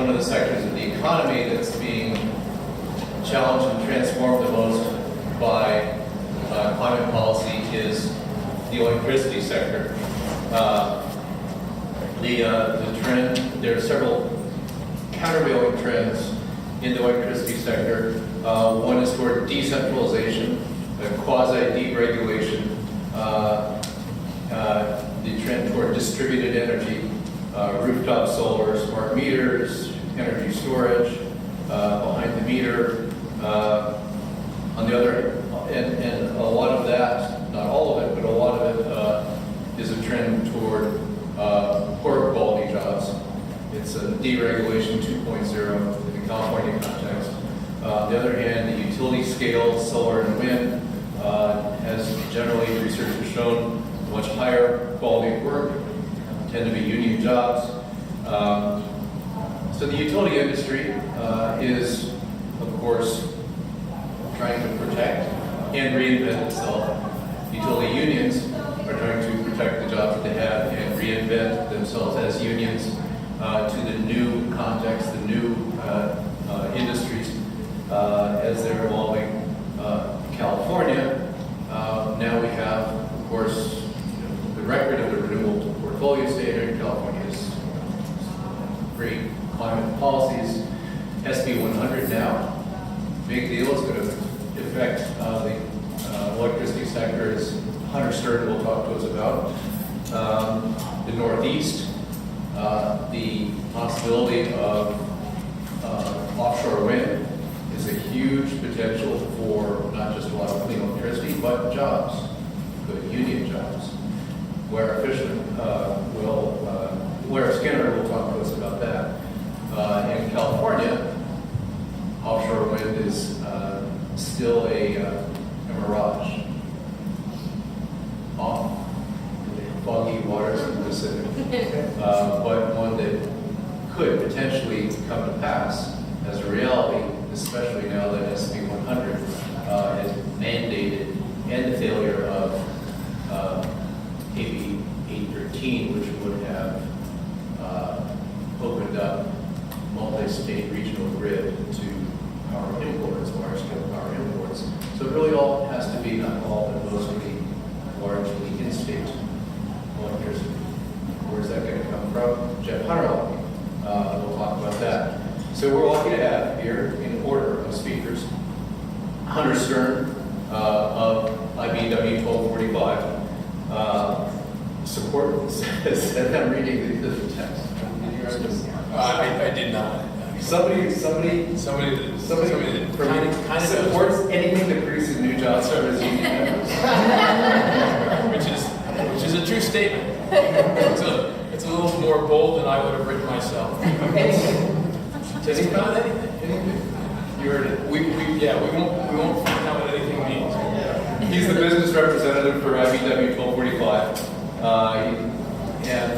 one of the sectors of the economy that's being challenged and transformed the most by climate policy is the electricity sector. The trend, there are several countervailing trends in the electricity sector. One is toward decentralization, quasi-deregulation, the trend toward distributed energy, rooftop solar, smart meters, energy storage, behind the meter. On the other, and a lot of that, not all of it, but a lot of it is a trend toward poorer quality jobs. It's a deregulation 2.0 in the California context. On the other hand, the utility scale solar and wind has generally, research has shown, much higher quality of work, tend to be union jobs. So the utility industry is, of course, trying to protect and reinvent itself. Utility unions are trying to protect the jobs that they have and reinvent themselves as unions to the new context, the new industries as they're evolving. California, now we have, of course, the record of the renewable portfolio standard. California's great climate policies. SB 100 now, big deal. It's going to affect the electricity sector, as Hunter Stern will talk to us about. The Northeast, the possibility of offshore wind is a huge potential for not just a lot of clean electricity, but jobs, good union jobs. Where Where Skinner will talk to us about that. In California, offshore wind is still a mirage. Off foggy waters of the Pacific, but one that could potentially come to pass as a reality, especially now that SB 100 has mandated, and the failure of AB 813, which would have opened up multi-state regional grid to power imports, large-scale power imports. So it really all has to be, not all, but mostly largely in-state electricity. Where's that going to come from? Jeff Hunerlach will talk about that. So we're lucky to have here, in order of speakers, Hunter Stern of IBW 1245. Support says that I'm reading the text. Did you write this? I did not. Somebody that kind of supports anything that produces new jobs for his union members. which is a true statement. It's a little more bold than I would have written myself. Just about anything. You heard it. We won't find out what anything means. He's the business representative for IBW 1245, and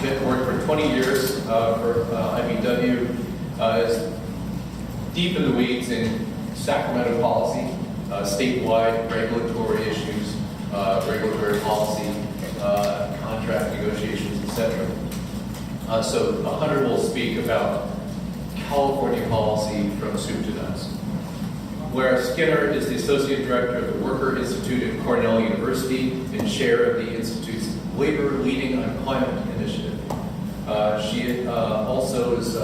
been worked for 20 years for IBW. Is deep in the weeds in Sacramento policy, statewide regulatory issues, regulatory policy, contract negotiations, etc. So Hunter will speak about California policy from soup to nuts. Where Skinner is the Associate Director of the Worker Institute at Cornell University and chair of the Institute's Labor Leading on Climate initiative. She also is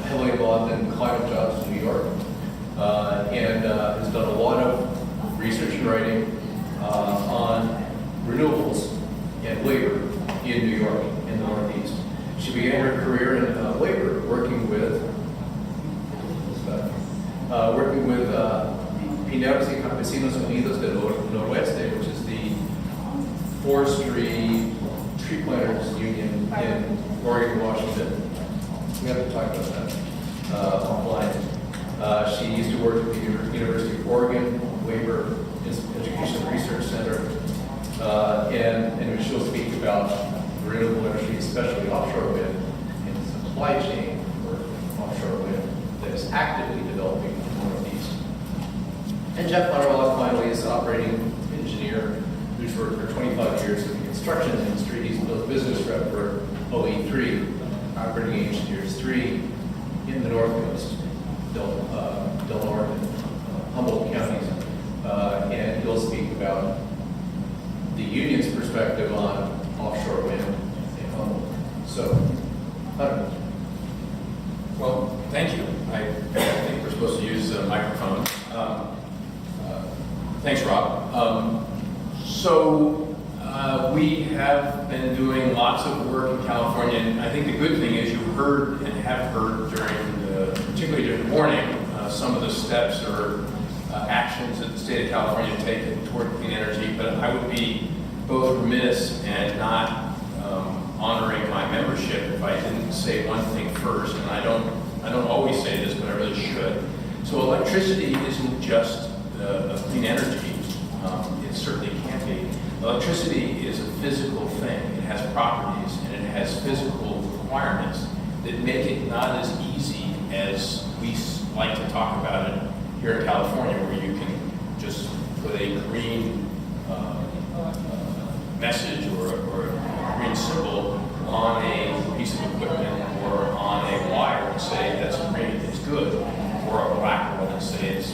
heavily involved in climate jobs in New York and has done a lot of research and writing on renewables and labor in New York and the Northeast. She began her career in labor working with Panelists y Campesinos Unidos del Noroeste, which is the forestry tree planters union in Oregon, Washington. We have to talk about that offline. She used to work at the University of Oregon Labor Education Research Center, and she'll speak about renewable energy, especially offshore wind, and the supply chain for offshore wind that is actively developing in the Northeast. And Jeff Hunerlach finally is an operating engineer who's worked for 25 years in the construction industry. He's the business rep for OE3, operating street in the North Coast, Del Norte, and Humboldt counties, and he'll speak about the union's perspective on offshore wind in Humboldt. So, Hunter. Well, thank you. I think we're supposed to use the microphone. Thanks, Rob. We have been doing lots of work in California, and I think the good thing is you heard and have heard particularly during the morning, some of the steps or actions that the state of California has taken toward clean energy, but I would be both remiss and not honoring my membership if I didn't say one thing first, and I don't always say this, but I really should. So electricity isn't just a clean energy. It certainly can be. Electricity is a physical thing. It has properties and it has physical requirements that make it not as easy as we like to talk about it here in California, where you can just put a green message or a green symbol on a piece of equipment or on a wire and say that's green, it's good, or a black one and say it's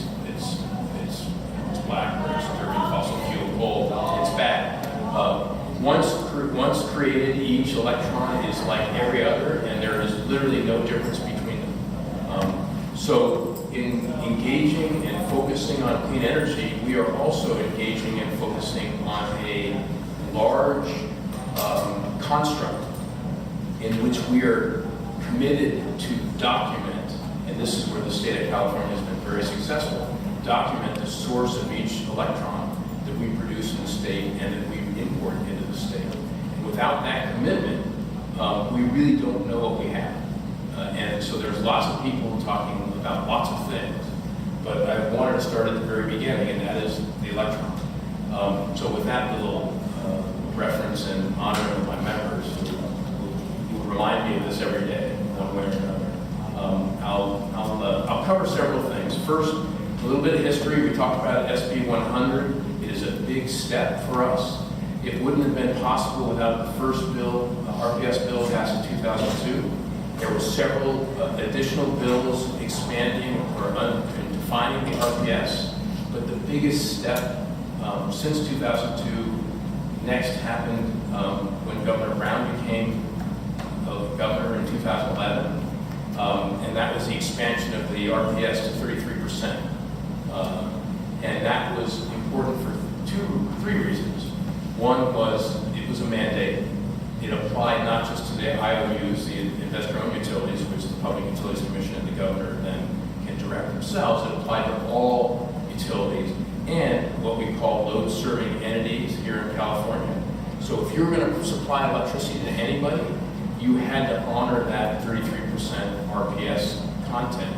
black or it's dirty fossil fuel coal, it's bad. Once created, each electron is like every other, and there is literally no difference between them. So in engaging and focusing on clean energy, we are also engaging and focusing on a large construct in which we are committed to document, and this is where the state of California has been very successful, document the source of each electron that we produce in the state and that we import into the state. And without that commitment, we really don't know what we have. And so there's lots of people talking about lots of things, but I wanted to start at the very beginning, and that is the electron. So with that little reference and honor of my members who remind me of this every day, one way or another, I'll cover several things. First, a little bit of history. We talked about SB 100. It is a big step for us. It wouldn't have been possible without the first bill, RPS bill passed in 2002. There were several additional bills expanding or defining the RPS, but the biggest step since 2002 next happened when Governor Brown became governor in 2011, and that was the expansion of the RPS to 33%. And that was important for three reasons. One was it was a mandate. It applied not just to the IOUs, the investor-owned utilities, which the Public Utilities Commission and the governor then can direct themselves. It applied to all utilities and what we call load-serving entities here in California. So if you were going to supply electricity to anybody, you had to honor that 33% RPS content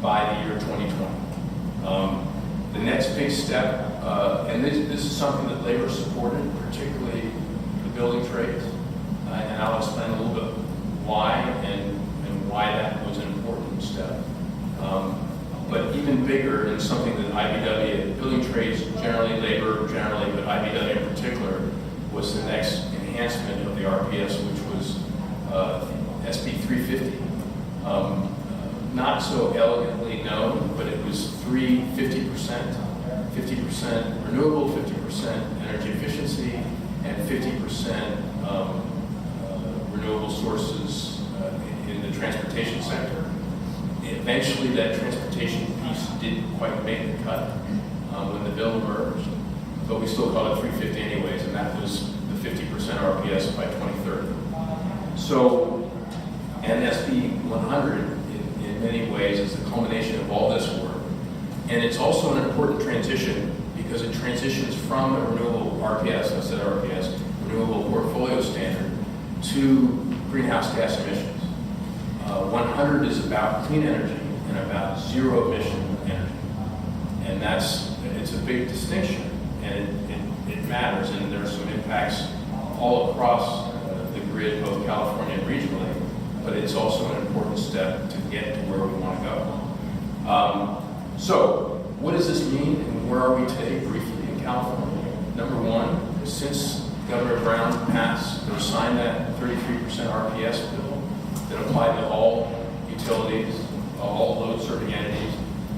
by the year 2020. The next big step, and this is something that labor supported, particularly the building trades, and I'll explain a little bit why and why that was an important step. But even bigger, and something that IBW, building trades generally, labor generally, but IBW in particular, was the next enhancement of the RPS, which was SB 350. Not so elegantly known, but it was 50% renewable, 50% energy efficiency, and 50% renewable sources in the transportation sector. Eventually, that transportation piece didn't quite make the cut when the bill emerged, but we still call it 350 anyways, and that was the 50% RPS by 2030. So, and SB 100 in many ways is the culmination of all this work. And it's also an important transition because it transitions from a renewable RPS, I said RPS, renewable portfolio standard, to greenhouse gas emissions. 100 is about clean energy and about zero emission energy. And it's a big distinction, and it matters, and there are some impacts all across the grid, both California and regionally, but it's also an important step to get to where we want to go. So, what does this mean, and where are we today briefly in California? Number one, since Governor Brown passed or signed that 33% RPS bill that applied to all utilities, all load-serving entities.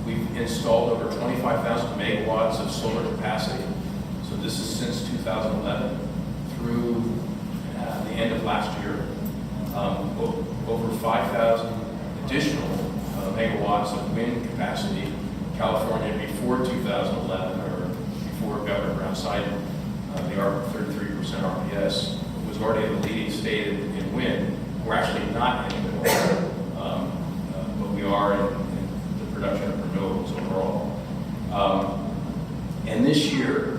We've installed over 25,000 megawatts of solar capacity. So this is since 2011 through the end of last year. Over 5,000 additional megawatts of wind capacity. California, before 2011, or before Governor Brown signed the 33% RPS, was already the leading state in wind. We're actually not anymore, but we are in the production of renewables overall. And this year,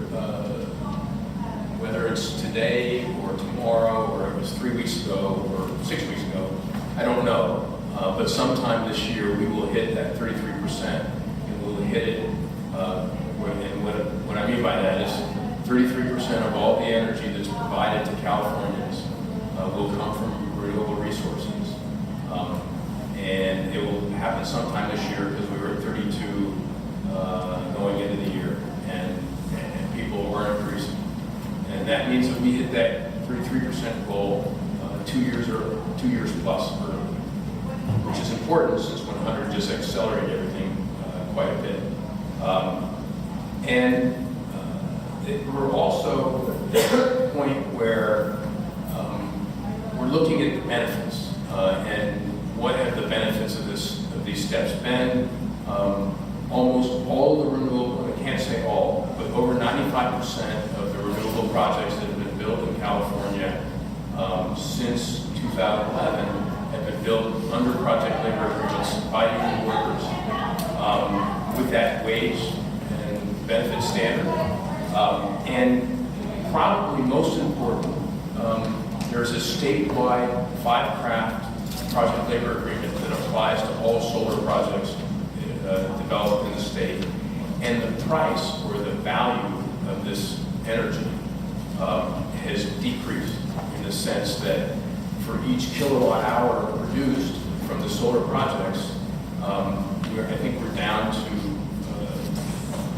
whether it's today or tomorrow, or it was 3 weeks ago or 6 weeks ago, I don't know. But sometime this year we will hit that 33%, and we'll hit it. And what I mean by that is 33% of all the energy that's provided to Californians will come from renewable resources. And it will happen sometime this year because we were at 32 going into the year, and people are increasing. And that means that we hit that 33% goal 2 years early, 2 years plus early, which is important since 100 just accelerated everything quite a bit. We're also at a point where we're looking at the benefits and what have the benefits of these steps been. Almost all of the renewable, I can't say all, but over 95% of the renewable projects that have been built in California since 2011 have been built under project labor agreements by union workers with that wage and benefit standard. And probably most important, there's a statewide 5-craft project labor agreement that applies to all solar projects developed in the state. And the price or the value of this energy has decreased in the sense that for each kilowatt hour produced from the solar projects, I think we're down to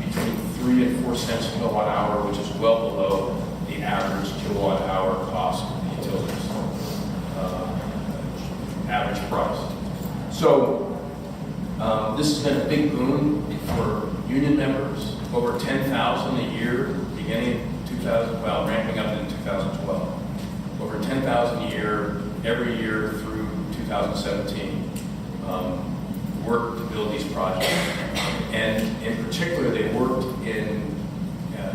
between 3 and 4 cents a kilowatt hour, which is well below the average kilowatt hour cost of the utilities, average price. So this has been a big boon for union members, over 10,000 a year, beginning in 2000, well, ramping up in 2012. Over 10,000 a year, every year through 2017, worked to build these projects. And in particular, they worked in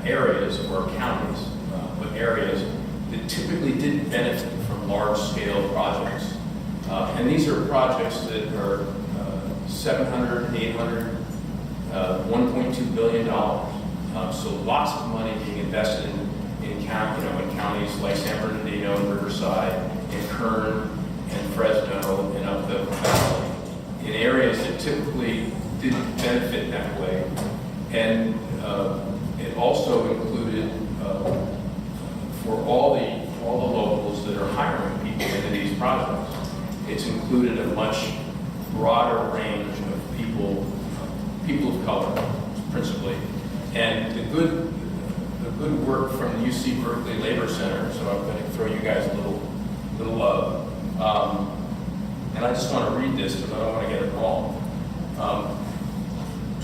areas or counties, but areas that typically didn't benefit from large-scale projects. And these are projects that are 700, 800, $1.2 billion. So lots of money being invested in counties like San Bernardino and Riverside, and Kern and Fresno and up the valley, in areas that typically didn't benefit that way. And it also included for all the locals that are hiring people into these projects, it's included a much broader range of people of color, principally. And the good work from the UC Berkeley Labor Center, so I'm going to throw you guys a little love. And I just want to read this because I don't want to get it wrong.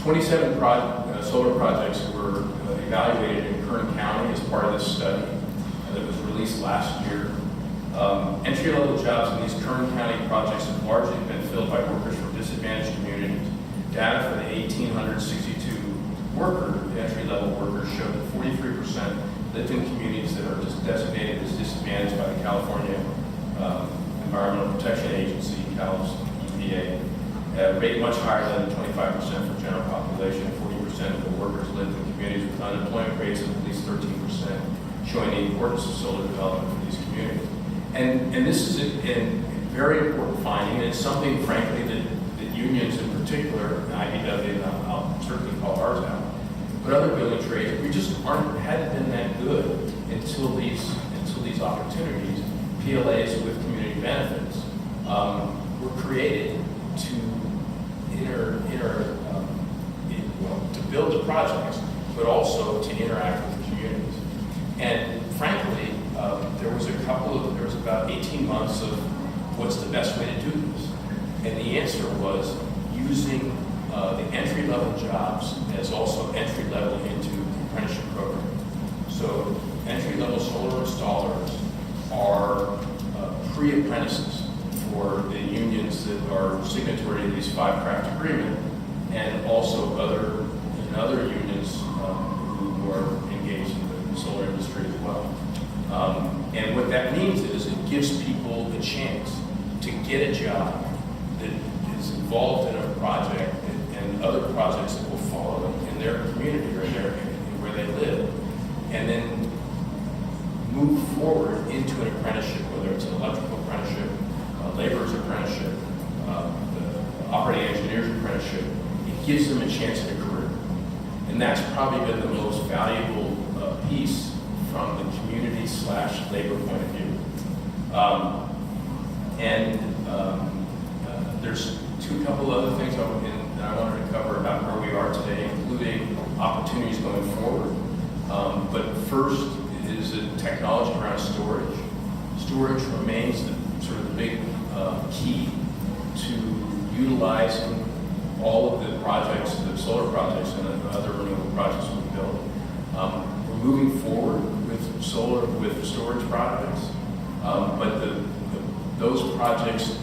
27 solar projects were evaluated in Kern County as part of this study that was released last year. Entry-level jobs in these Kern County projects have largely been filled by workers from disadvantaged communities. Data for the 1,862 the entry-level workers showed that 43% lived in communities that are just designated as disadvantaged by the California Environmental Protection Agency, CAL's EPA, at a rate much higher than 25% for general population. 40% of the workers lived in communities with unemployment rates of at least 13%, showing the importance of solar development for these communities. And this is a very important finding, and it's something, frankly, that unions in particular, and IBW, and I'll certainly call ours out, but other building trades, we just hadn't been that good until these opportunities, PLAs with community benefits, were created to to build the projects, but also to interact with the communities. And frankly, there was about 18 months of what's the best way to do this. And the the answer was using the entry-level jobs as also entry-level into the apprenticeship program. So entry-level solar installers are pre-apprentices for the unions that are signatory to these 5 craft agreement, and also other unions who are engaged in the solar industry as well. And what that means is it gives people a chance to get a job that is involved in a project and other projects that will follow them in their community or in where they live, and then move forward into an apprenticeship, whether it's an electrical apprenticeship, a laborer's apprenticeship, the operating engineer's apprenticeship. It gives them a chance at a career. And that's probably been the most valuable piece from the community/labor point of view. There's a couple other things that I wanted to cover about where we are today, including opportunities going forward. But first is the technology around storage. Storage remains sort of the big key to utilizing all of the projects, the solar projects and the other renewable projects we build. We're moving forward with solar, with storage projects, but those projects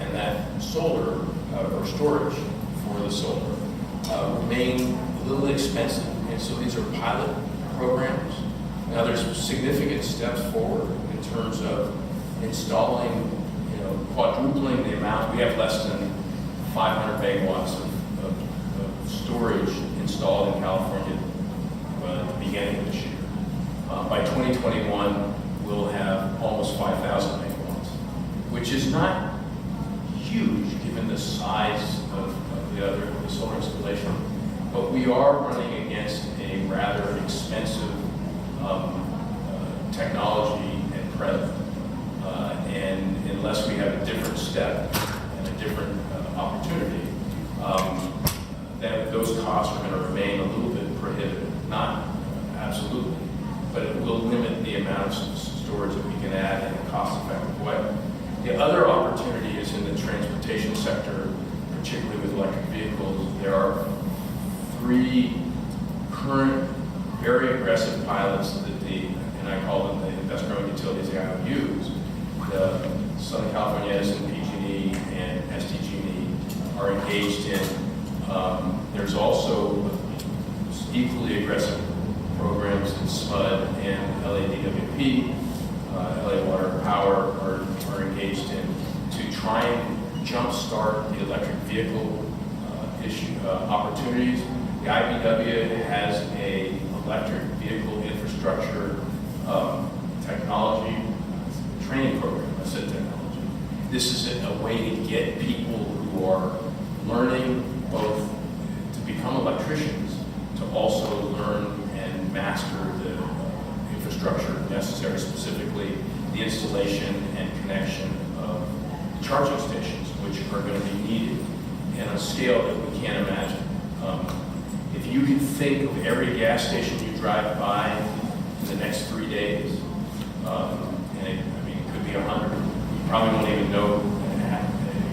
and that solar or storage for the solar remain a little expensive, and so these are pilot programs. Now there's significant steps forward in terms of installing, quadrupling the amount. We have less than 500 megawatts of storage installed in California at the beginning of this year. By 2021, we'll have almost 5,000 megawatts, which is not huge given the size of the solar installation, but we are running against a rather expensive technology at present, and unless we have a different step and a different opportunity, that those costs are going to remain a little bit prohibitive. Not absolutely, but it will limit the amount of storage that we can add in a cost-effective way. The other opportunity is in the transportation sector, particularly with electric vehicles. There are 3 current very aggressive pilots that and I call them the investor-owned utilities, the IOUs, the Southern California Edison, PG&E, and SDG&E are engaged in. There's also equally aggressive programs in SMUD and LADWP, LA Water Power are engaged in to try and jumpstart the electric vehicle opportunities. The IBEW has a electric vehicle infrastructure technology training program. I said technology. This is a way to get people who are learning both to become electricians, to also learn and master the infrastructure necessary, specifically the installation and connection of charging stations, which are going to be needed in a scale that we can't imagine. If you can think of every gas station you drive by in the next 3 days, and it could be 100, you probably won't even know,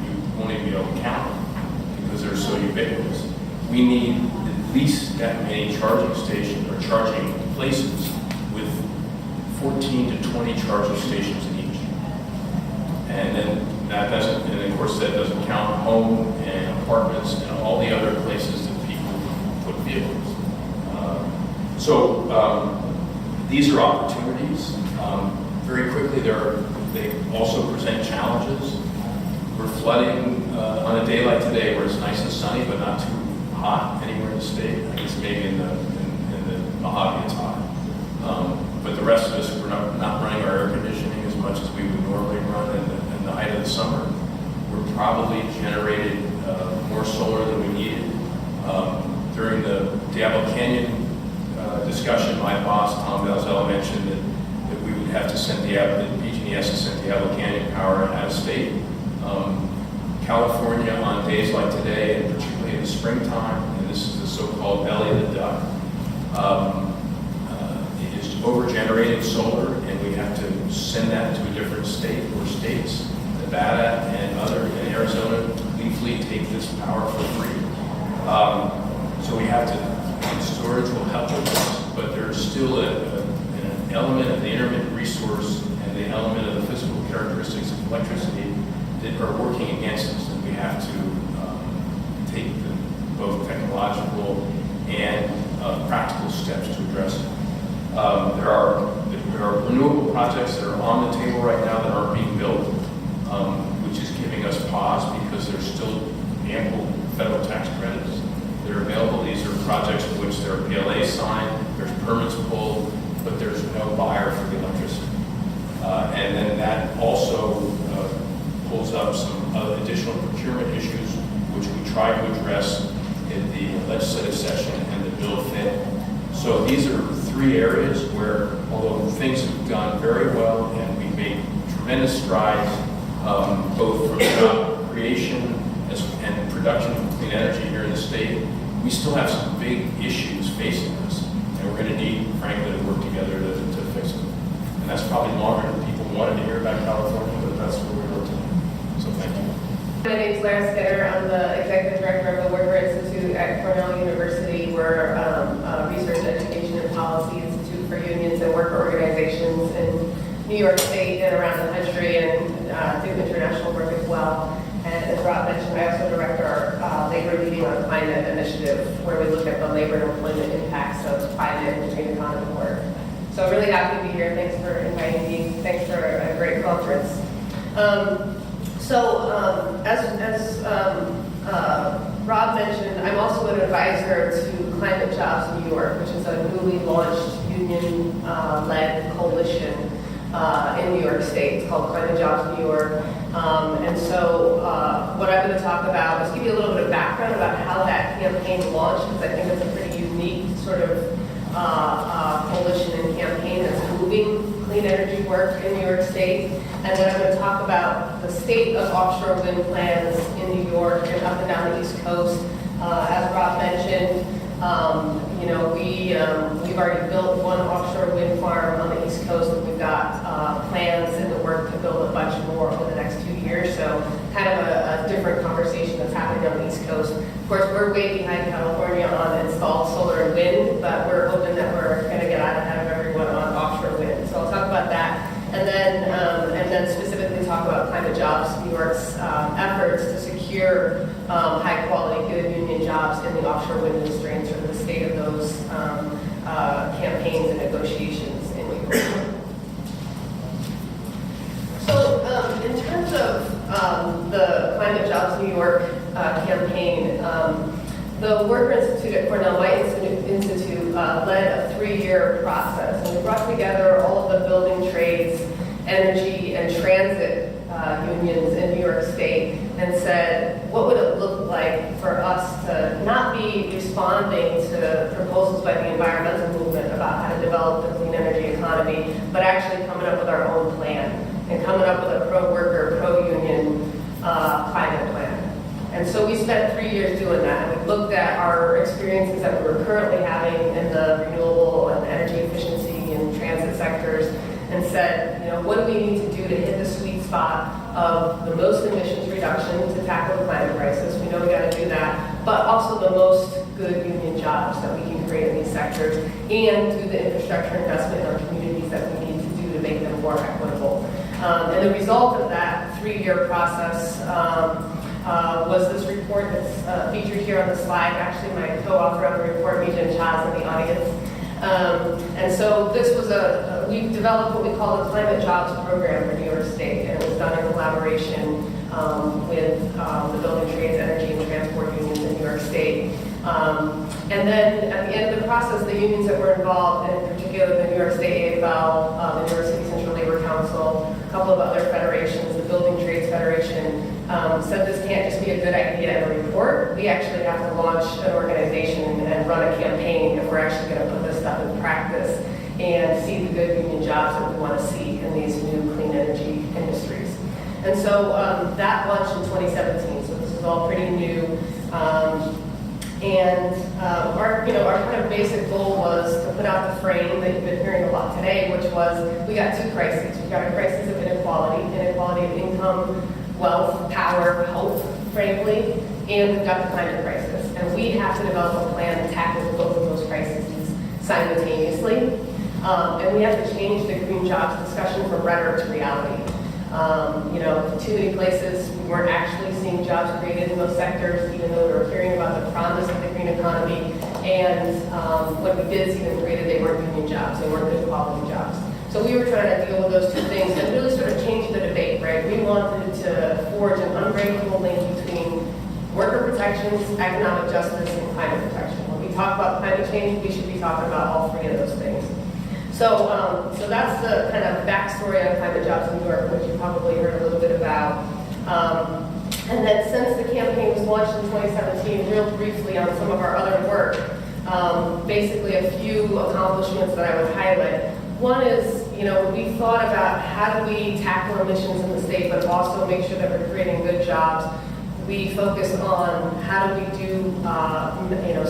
you won't even be able to count them because they're so ubiquitous. We need at least that many charging stations or charging places with 14 to 20 charging stations in each. And then that doesn't, and of course that doesn't count home and apartments and all the other places that people put vehicles. These are opportunities. Very quickly, they also present challenges. We're flooding on a day like today where it's nice and sunny but not too hot anywhere in the state. I guess maybe in the Mojave it's hot. But the rest of us, we're not running our air conditioning as much as we would normally run in the height of the summer. We're probably generated more solar than we needed. During the Diablo Canyon discussion, my boss, Tom Balzella, mentioned that we would have to send that PG&E has to send Diablo Canyon power out of state. California, on days like today, and particularly in the springtime, and this is the so-called belly of the duck, it is over-generating solar, and we have to send that to a different state or states. Nevada and Arizona, we easily take this power for free. So we have to, storage will help with this, but there's still an element of the intermittent resource and the element of the physical characteristics of electricity that are working against us, and we have to take both technological and practical steps to address it. There are renewable projects that are on the table right now that aren't being built, which is giving us pause because there's still ample federal tax credits that are available. These are projects for which there are PLAs signed, there's permits pulled, but there's no buyer for the electricity. And then that also pulls up some additional procurement issues, which we tried to address in the legislative session and the bill fit. So these are three areas where, although things have gone very well and we've made tremendous strides, both from job creation and production of clean energy here in the state, we still have some big issues facing us, and we're going to need, frankly, to work together to fix them. And that's probably longer than people wanted to hear about California, but that's where we are today. So thank you. My name is Lara. I'm the Executive Director of the Worker Institute at Cornell University. We're a research, education, and policy institute for unions and worker organizations in New York State and around the country, and do international work as well. And as Rob mentioned, I also direct our labor leading on climate initiative, where we look at the labor and employment impacts of climate and green economy work. So I'm really happy to be here. Thanks for inviting me. Thanks for a great conference. As Rob mentioned, I'm also an advisor to Climate Jobs New York, which is a newly launched union-led coalition in New York State. It's called Climate Jobs New York. What I'm going to talk about is give you a little bit of background about how that campaign launched, because I think it's a pretty unique sort of coalition and campaign that's moving clean energy work in New York State. And then I'm going to talk about the state of offshore wind plans in New York and up and down the East Coast. As Rob mentioned, we've already built one offshore wind farm on the East Coast, and we've got plans in the work to build a bunch more over the next 2 years. So kind of a different conversation that's happening on the East Coast. Of course, we're way behind California on installed solar and wind, but we're hoping that we're going to get out ahead of everyone on offshore wind. So I'll talk about that. And then specifically talk about Climate Jobs New York's efforts to secure high-quality, good union jobs in the offshore wind industry and sort of the state of those campaigns and negotiations in New York. So in terms of the Climate Jobs New York campaign, the Worker Institute at Cornell, my institute, led a 3-year process, and we brought together all of the building trades, energy, and transit unions in New York State and said, what would it look like for us to not be responding to proposals by the environmental movement about how to develop the clean energy economy, but actually coming up with our own plan and coming up with a pro-worker, pro-union climate plan. And so we spent 3 years doing that, and we looked at our experiences that we were currently having in the renewable and energy efficiency and transit sectors, and said, what do we need to do to hit the sweet spot of the most emissions reduction to tackle the climate crisis? We know we got to do that, but also the most good union jobs that we can create in these sectors, and do the infrastructure investment in our communities that we need to do to make them more equitable. And the result of that 3-year process was this report that's featured here on the slide. Actually, my co-author on the report, Mijan Chaz, in the audience. And so this was we developed what we call the Climate Jobs Program for New York State, and it was done in collaboration with the Building Trades, Energy, and Transport unions in New York State. And then at the end of the process, the unions that were involved, and in particular the New York State AFL, the New York City Central Labor Council, a couple of other federations, the Building Trades Federation, said this can't just be a good idea in a report. We actually have to launch an organization and run a campaign if we're actually going to put this stuff in practice and see the good union jobs that we want to see in these new clean energy industries. And so that launched in 2017, so this is all pretty new. Our kind of basic goal was to put out the frame that you've been hearing a lot today, which was we got 2 crises. We've got a crisis of inequality of income, wealth, power, health frankly, and we've got the climate crisis. And we have to develop a plan to tackle both of those crises simultaneously. And we have to change the green jobs discussion from rhetoric to reality. Too many places we weren't actually seeing jobs created in those sectors, even though we were hearing about the promise of the green economy. And when we did see them created, they weren't union jobs, they weren't good quality jobs. So we were trying to deal with those two things and really sort of change the debate, right? We wanted to forge an unbreakable link between worker protections, economic justice, and climate protection. When we talk about climate change, we should be talking about all three of those things. So that's the kind of backstory on climate jobs in New York, which you probably heard a little bit about. And then since the campaign was launched in 2017, real briefly on some of our other work, basically a few accomplishments that I would highlight. One is, we thought about how do we tackle emissions in the state, but also make sure that we're creating good jobs. We focused on how do we do,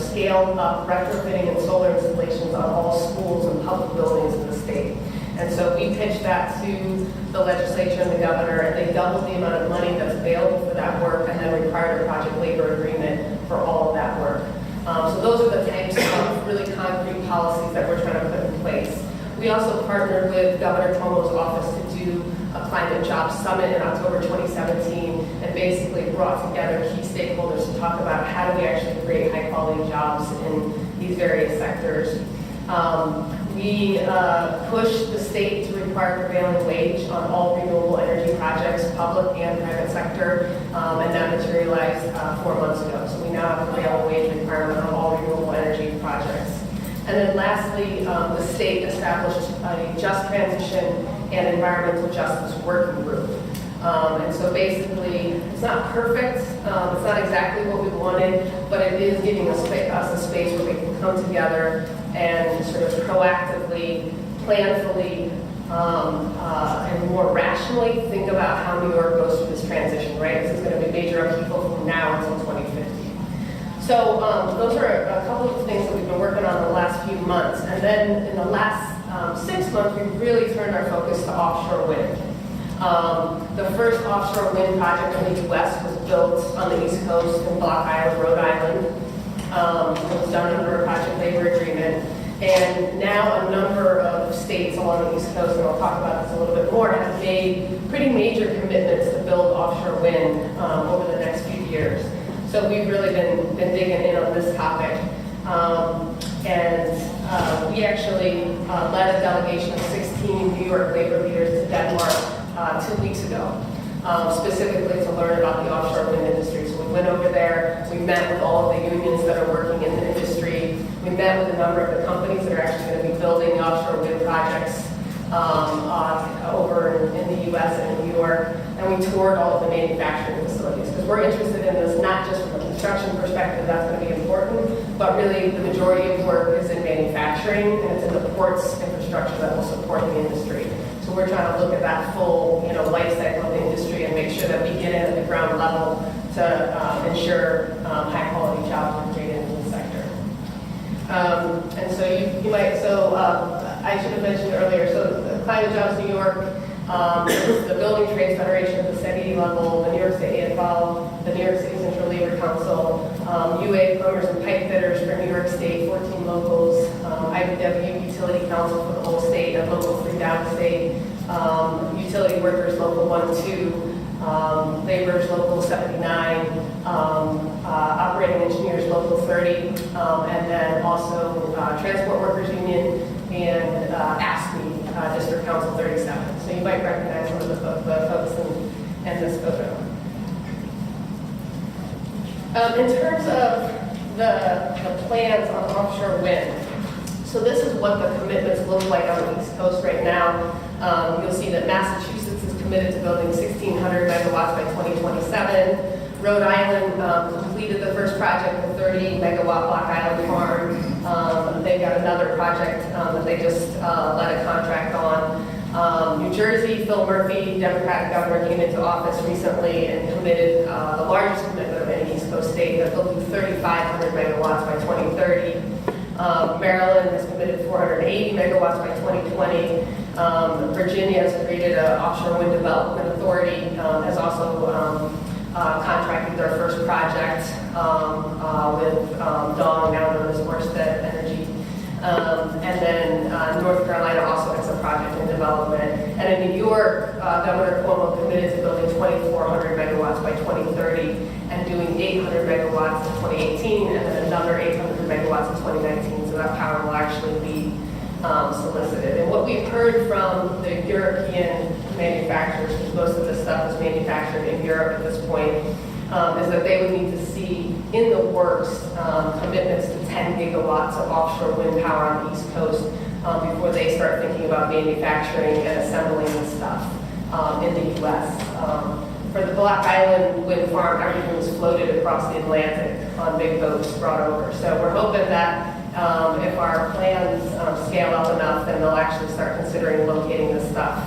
scale up retrofitting and solar installations on all schools and public buildings in the state. And so we pitched that to the legislature and the governor, and they doubled the amount of money that's available for that work, and then required a project labor agreement for all of that work. So those are the types of really concrete policies that we're trying to put in place. We also partnered with Governor Cuomo's office to do a climate jobs summit in October 2017, and basically brought together key stakeholders to talk about how do we actually create high quality jobs in these various sectors. We pushed the state to require prevailing wage on all renewable energy projects, public and private sector, and that materialized 4 months ago. So we now have a prevailing wage requirement on all renewable energy projects. And then lastly, the state established a just transition and environmental justice working group. And so basically, it's not perfect, it's not exactly what we wanted, but it is giving us a space where we can come together and sort of proactively, planfully, and more rationally think about how New York goes through this transition, right? This is going to be major upheaval from now until 2050. So those are a couple of things that we've been working on in the last few months. And then in the last 6 months, we really turned our focus to offshore wind. The first offshore wind project in the U.S. was built on the East Coast in Block Island, Rhode Island. It was done under a project labor agreement. And now a number of states along the East Coast, and I'll talk about this a little bit more, have made pretty major commitments to build offshore wind over the next few years. So we've really been digging in on this topic. We actually led a delegation of 16 New York labor leaders to Denmark 2 weeks ago, specifically to learn about the offshore wind industry. So we went over there, we met with all of the unions that are working in the industry, we met with a number of the companies that are actually going to be building the offshore wind projects over in the U.S. and in New York, and we toured all of the manufacturing facilities, because we're interested in this not just from a construction perspective, that's going to be important, but really the majority of work is in manufacturing, and it's in the ports infrastructure that will support the industry. So we're trying to look at that full life cycle of the industry and make sure that we get in at the ground level to ensure high quality jobs are created in the sector. And so you might, I should have mentioned earlier, so the Climate Jobs New York, the Building Trades Federation at the city level, the New York State AFL, the New York City Central Labor Council, UA Plumbers and Pipe Fitters for New York State, 14 locals, IBW Utility Council for the whole state, and Local 3 downstate, Utility Workers Local 1-2, Laborers Local 79, Operating Engineers Local 30, and then also Transport Workers Union and ASME, District Council 37. So you might recognize some of the folks in this photo. In terms of the plans on offshore wind, so this is what the commitments look like on the East Coast right now. You'll see that Massachusetts is committed to building 1,600 megawatts by 2027. Rhode Island completed the first project, the 30 megawatt Block Island farm. They've got another project that they just let a contract on. New Jersey, Phil Murphy, Democratic governor, came into office recently and committed the largest commitment of any East Coast state. They're building 3,500 megawatts by 2030. Maryland has committed 480 megawatts by 2020. Virginia has created an offshore wind development authority, has also contracted their first project with Dong, now known as Orsted Energy. And then North Carolina also has a project in development. And in New York, Governor Cuomo committed to building 2,400 megawatts by 2030 and doing 800 megawatts in 2018 and then another 800 megawatts in 2019. So that power will actually be solicited. And what we've heard from the European manufacturers, because most of this stuff is manufactured in Europe at this point, is that they would need to see in the works commitments to 10 gigawatts of offshore wind power on the East Coast before they start thinking about manufacturing and assembling this stuff in the U.S. For the Black Island wind farm, everything was floated across the Atlantic on big boats brought over. So we're hoping that if our plans scale up enough, then they'll actually start considering locating this stuff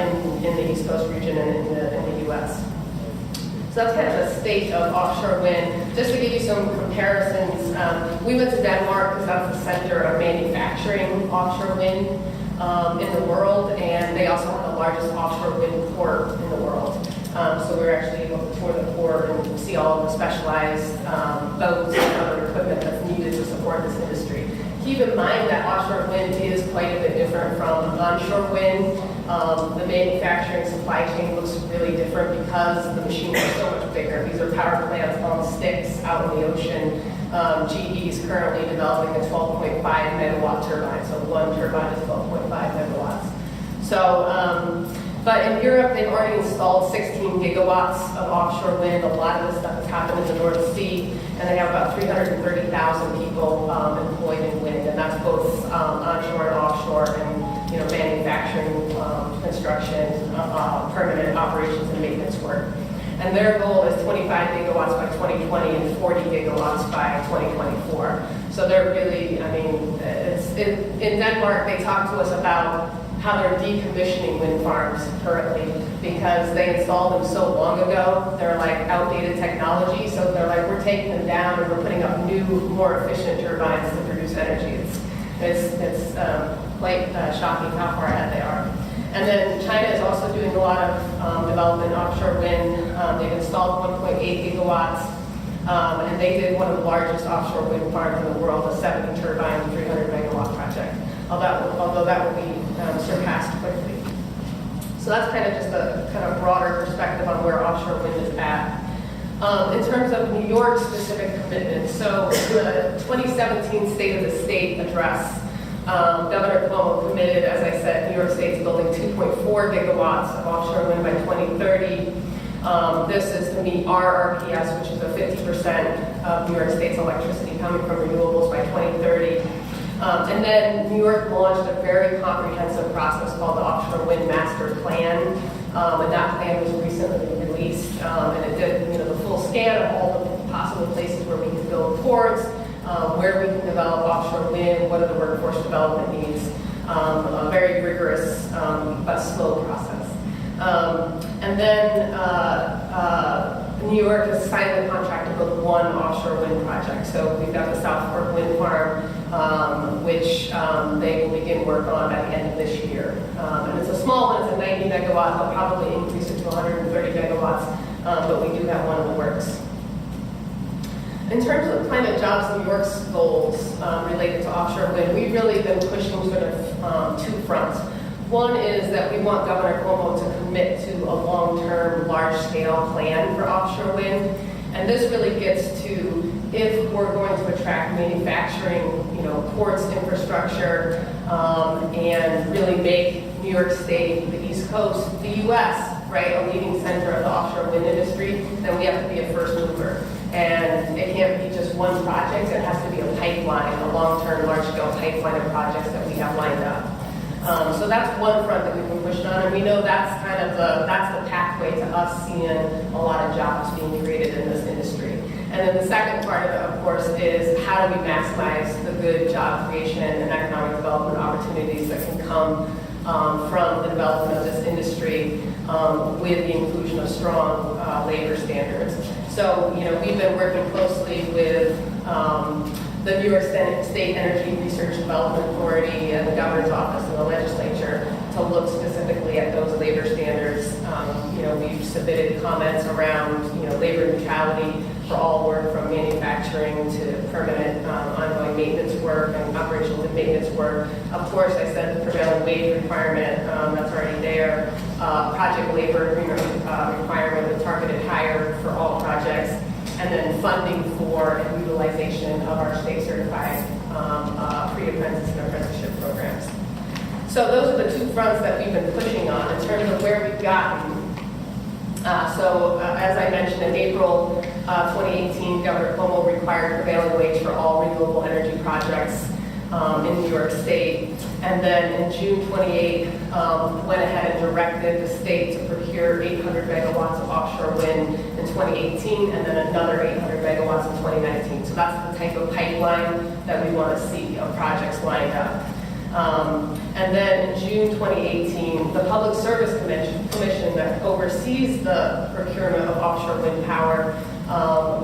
in the East Coast region and in the U.S. So that's kind of the state of offshore wind. Just to give you some comparisons, we went to Denmark because that's the center of manufacturing offshore wind in the world, and they also have the largest offshore wind port in the world. So we were actually able to tour the port and see all of the specialized boats and other equipment that's needed to support this industry. Keep in mind that offshore wind is quite a bit different from onshore wind. The manufacturing supply chain looks really different because the machines are so much bigger. These are power plants on sticks out in the ocean. GE is currently developing a 12.5 megawatt turbine, so one turbine is 12.5 megawatts. So, but in Europe, they've already installed 16 gigawatts of offshore wind. A lot of this stuff has happened in the North Sea, and they have about 330,000 people employed in wind, and that's both onshore and offshore, and manufacturing, construction, permanent operations and maintenance work. And their goal is 25 gigawatts by 2020 and 40 gigawatts by 2024. So they're really, in Denmark, they talk to us about how they're decommissioning wind farms currently because they installed them so long ago. They're like outdated technology, so they're like, we're taking them down and we're putting up new, more efficient turbines to produce energy. It's quite shocking how far ahead they are. And then China is also doing a lot of development in offshore wind. They've installed 1.8 gigawatts, and they did one of the largest offshore wind farms in the world, a 70 turbine, 300 megawatt project, although that will be surpassed quickly. So that's kind of just a kind of broader perspective on where offshore wind is at. In terms of New York specific commitments, so the 2017 State of the State address, Governor Cuomo committed, as I said, New York State's building 2.4 gigawatts of offshore wind by 2030. This is to meet our RPS, which is a 50% of New York State's electricity coming from renewables by 2030. And then New York launched a very comprehensive process called the Offshore Wind Master Plan. And that plan was recently released. And it did the full scan of all the possible places where we can build ports, where we can develop offshore wind, what are the workforce development needs. A very rigorous but slow process. And then New York has signed the contract to build one offshore wind project. So we've got the South Fork Wind Farm, which they will begin work on at the end of this year. And it's a small one, it's a 90 megawatt, they'll probably increase it to 130 megawatts, but we do have one in the works. In terms of climate jobs, New York's goals related to offshore wind, we've really been pushing sort of two fronts. One is that we want Governor Cuomo to commit to a long-term, large-scale plan for offshore wind. And this really gets to if we're going to attract manufacturing, ports, infrastructure, and really make New York State, the East Coast, the U.S., right, a leading center of the offshore wind industry, then we have to be a first mover. And it can't be just one project, it has to be a pipeline, a long-term, large-scale pipeline of projects that we have lined up. So that's one front that we've been pushing on, and we know that's kind of the pathway to us seeing a lot of jobs being created in this industry. And then the second part of it, of course, is how do we maximize the good job creation and economic development opportunities that can come from the development of this industry with the inclusion of strong labor standards. So, we've been working closely with the New York State Energy Research Development Authority and the governor's office and the legislature to look specifically at those labor standards, we've submitted comments around, labor neutrality for all work from manufacturing to permanent ongoing maintenance work and operational and maintenance work. Of course, I said the prevailing wage requirement, that's already there. Project labor agreement requirement with targeted hire for all projects. And then funding for and utilization of our state-certified pre-apprentice and apprenticeship programs. So those are the two fronts that we've been pushing on in terms of where we've gotten. As I mentioned, in April 2018, Governor Cuomo required prevailing wage for all renewable energy projects in New York State. And then in June 28, went ahead and directed the state to procure 800 megawatts of offshore wind in 2018, and then another 800 megawatts in 2019. So that's the type of pipeline that we want to see of projects lined up. And then in June 2018, the Public Service Commission that oversees the procurement of offshore wind power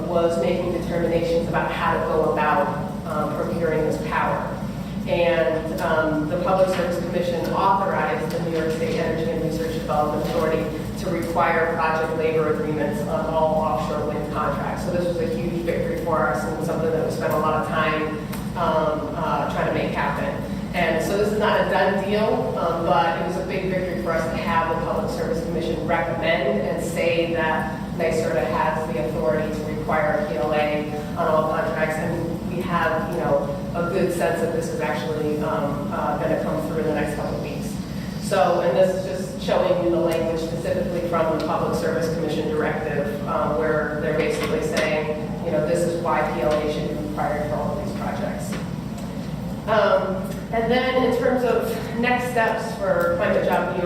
was making determinations about how to go about procuring this power. And the Public Service Commission authorized the New York State Energy and Research Development Authority to require project labor agreements on all offshore wind contracts. So this was a huge victory for us and something that we spent a lot of time trying to make happen. And so this is not a done deal, but it was a big victory for us to have the Public Service Commission recommend and say that NYSERDA has the authority to require a PLA on all contracts, and we have, a good sense that this is actually going to come through in the next couple of weeks. So, and this is just showing you the language specifically from the Public Service Commission directive, where they're basically saying, this is why PLA should be required for all of these projects. And then in terms of next steps for Climate Jobs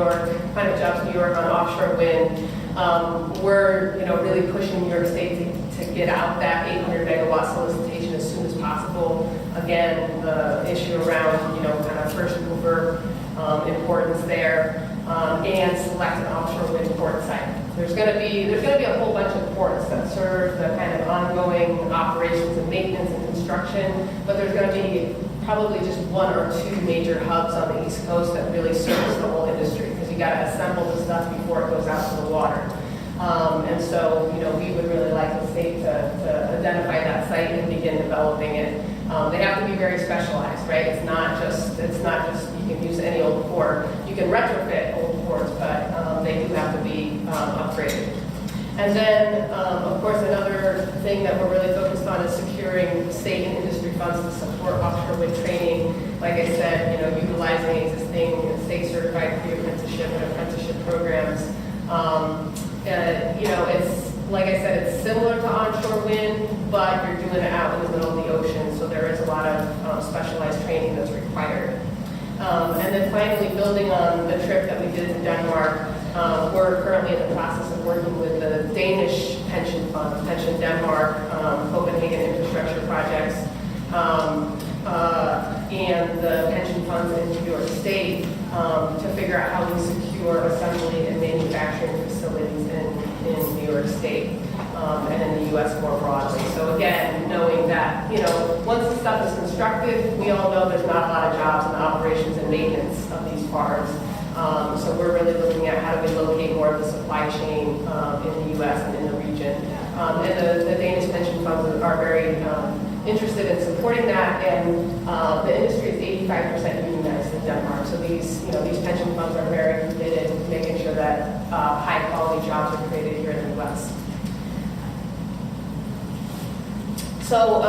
New York on offshore wind, we're really pushing New York State to get out that 800 megawatt solicitation as soon as possible. Again, the issue around kind of first mover importance there, and select an offshore wind port site. There's going to be a whole bunch of ports that serve the kind of ongoing operations and maintenance and construction, but there's going to be probably just one or two major hubs on the East Coast that really service the whole industry, because you got to assemble the stuff before it goes out to the water. And so, we would really like the state to identify that site and begin developing it. They have to be very specialized, right? It's not just you can use any old port. You can retrofit old ports, but they do have to be upgraded. And then, of course, another thing that we're really focused on is securing state and industry funds to support offshore wind training. Like I said, utilizing existing state-certified pre-apprenticeship and apprenticeship programs. It's like I said, it's similar to onshore wind, but you're doing it out in the middle of the ocean, so there is a lot of specialized training that's required. And then finally, building on the trip that we did to Denmark, we're currently in the process of working with the Danish pension fund, Pension Denmark, Copenhagen infrastructure projects, and the pension funds in New York State to figure out how we secure assembly and manufacturing facilities in New York State and in the U.S. more broadly. So again, knowing that, once the stuff is constructed, we all know there's not a lot of jobs in the operations and maintenance of these farms. So we're really looking at how do we locate more of the supply chain in the U.S. and in the region. And the Danish pension funds are very interested in supporting that, and the industry is 85% unionized in Denmark. So these pension funds are very committed to making sure that high-quality jobs are created here in the U.S. So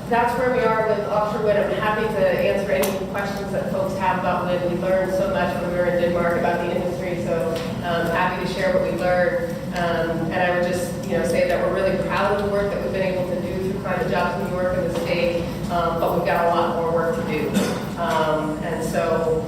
that's where we are with offshore wind. I'm happy to answer any questions that folks have about wind. We learned so much when we were in Denmark about the industry, so I'm happy to share what we learned. And I would just say that we're really proud of the work that we've been able to do through Climate Jobs New York and the state, but we've got a lot more work to do. And so,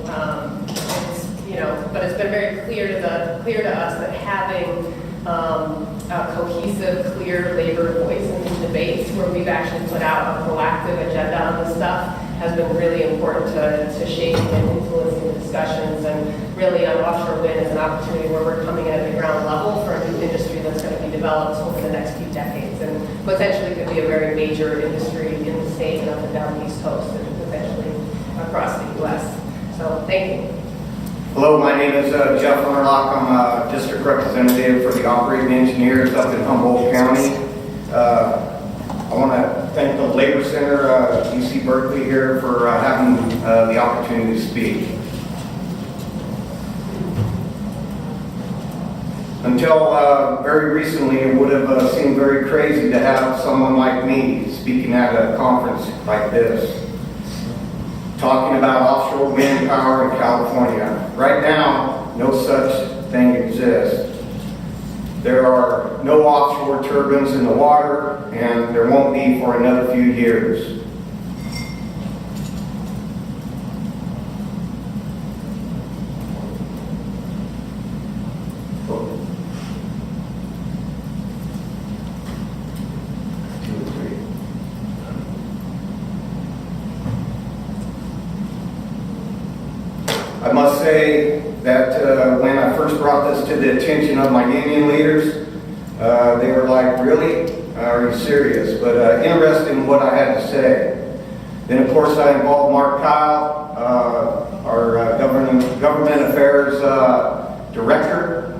but it's been very clear to us that having a cohesive, clear labor voice in these debates, where we've actually put out a proactive agenda on this stuff, has been really important to shaping and influencing the discussions. And really, on offshore wind is an opportunity where we're coming in at the ground level for a new industry that's going to be developed over the next few decades, and potentially could be a very major industry in the state and up and down the East Coast, and potentially across the U.S. So, thank you. Hello, my name is Jeff Hunerlach. I'm a district representative for the operating engineers up in Humboldt County. I want to thank the Labor Center, UC Berkeley here for having the opportunity to speak. Until very recently, it would have seemed very crazy to have someone like me speaking at a conference like this, talking about offshore wind power in California. Right now, no such thing exists. There are no offshore turbines in the water, and there won't be for another few years. I must say that when I first brought this to the attention of my union leaders, they were like, really? Are you serious? But interested in what I had to say. Then, of course, I involved Mark Kyle, our government affairs director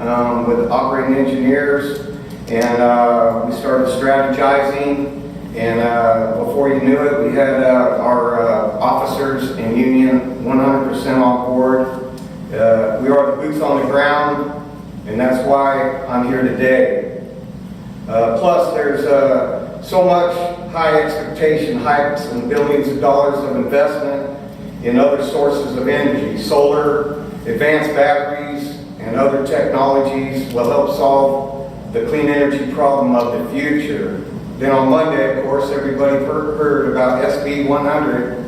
with operating engineers, and we started strategizing. And before you knew it, we had our officers and union 100% on board. We are the boots on the ground, and that's why I'm here today. Plus, there's so much high expectation, hypes, and billions of dollars of investment in other sources of energy. Solar, advanced batteries, and other technologies will help solve the clean energy problem of the future. Then on Monday, of course, everybody heard about SB 100.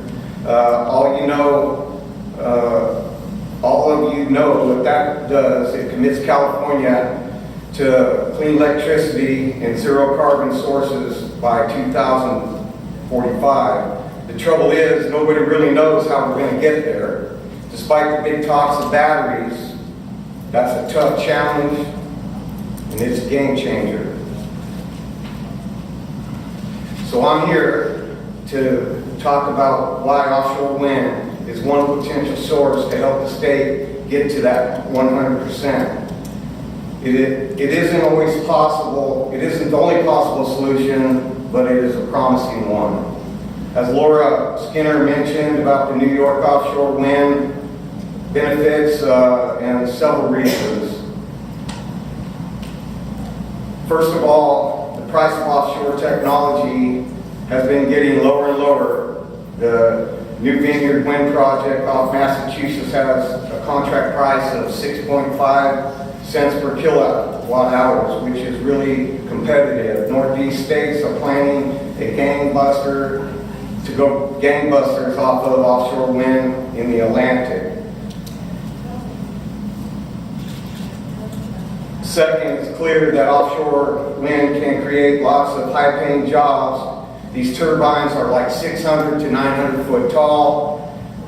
All of you know what that does. It commits California to clean electricity and zero carbon sources by 2045. The trouble is, nobody really knows how we're going to get there. Despite the big talks of batteries, that's a tough challenge, and it's a game changer. So I'm here to talk about why offshore wind is one potential source to help the state get to that 100%. It isn't always possible, it isn't the only possible solution, but it is a promising one. As Lara Skinner mentioned about the New York offshore wind benefits and several reasons. First of all, the price of offshore technology has been getting lower and lower. The New Vineyard Wind Project off Massachusetts has a contract price of 6.5 cents per kilowatt hours, which is really competitive. Northeast states are planning a gangbusters off of offshore wind in the Atlantic. Second, it's clear that offshore wind can create lots of high-paying jobs. These turbines are like 600 to 900 foot tall,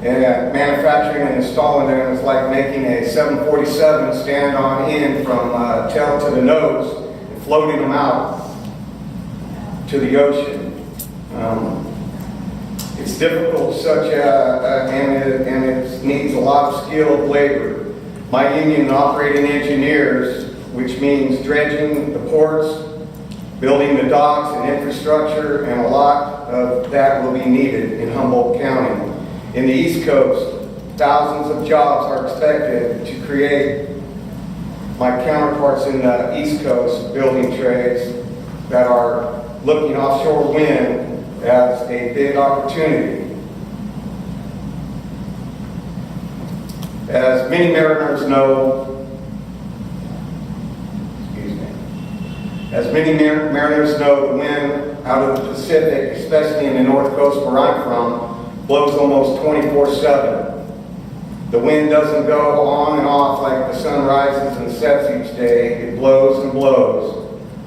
and manufacturing and installing them is like making a 747 stand on end from tail to the nose and floating them out to the ocean. It's difficult, and it needs a lot of skilled labor. My union operating engineers, which means dredging the ports, building the docks and infrastructure, and a lot of that will be needed in Humboldt County. In the East Coast, thousands of jobs are expected to create. My counterparts in the East Coast building trades that are looking offshore wind as a big opportunity. As many mariners know, the wind out of the Pacific, especially in the North Coast where I'm from, blows almost 24/7. The wind doesn't go on and off like the sun rises and sets each day. It blows and blows.